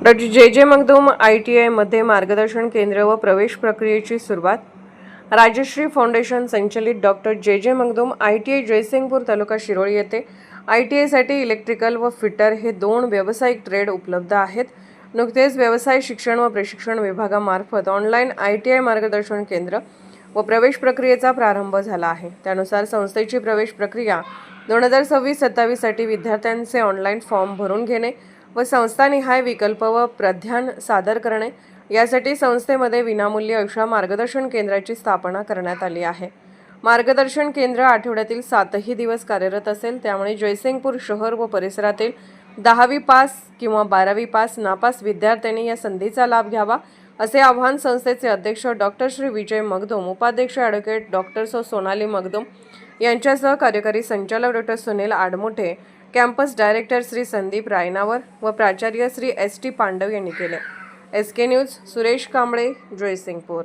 Doctor जे Magdum ITI मध्ये मार्गदर्शन केंद्र व प्रवेश प्रक्रियेची सुरुवात. राजश्री फाउंडेशन संचलित डॉक्टर जे मगदूम ITI जयसिंगपूर तालुका शिरोळी येथे ITI साठी इलेक्ट्रिकल व फिटर हे 2 व्यावसायिक ट्रेड उपलब्ध आहेत. नुकतेच व्यवसाय शिक्षण व प्रशिक्षण विभागामार्फत ऑनलाईन ITI मार्गदर्शन केंद्र व प्रवेश प्रक्रियेचा प्रारंभ झाला आहे. त्यानुसार संस्थेची प्रवेश प्रक्रिया 2026-27 साठी विद्यार्थ्यांचे ऑनलाईन फॉर्म भरून घेणे व संस्थानिहाय विकल्प व प्राध्यान सादर करणे यासाठी संस्थेमध्ये विनामूल्य अशा मार्गदर्शन केंद्राची स्थापना करण्यात आली आहे. मार्गदर्शन केंद्र आठवड्यातील 7ही दिवस कार्यरत असेल. त्यामुळे जयसिंगपूर शहर व परिसरातील 10वी पास किंवा 12वी पास नापास विद्यार्थ्यांनी या संधीचा लाभ घ्यावा असे आवाहन संस्थेचे अध्यक्ष डॉक्टर श्री विजय मगदूम, उपाध्यक्ष ॲडव्होकेट डॉक्टर सोनाली मगदूम यांच्यासह कार्यकारी संचालक doctor Sunil Admuthe, campus director Shri Sandeep Raynawar व प्राचार्य श्री ST पांडव यांनी केले. SK news, Suresh Kamble, Jaysingpur.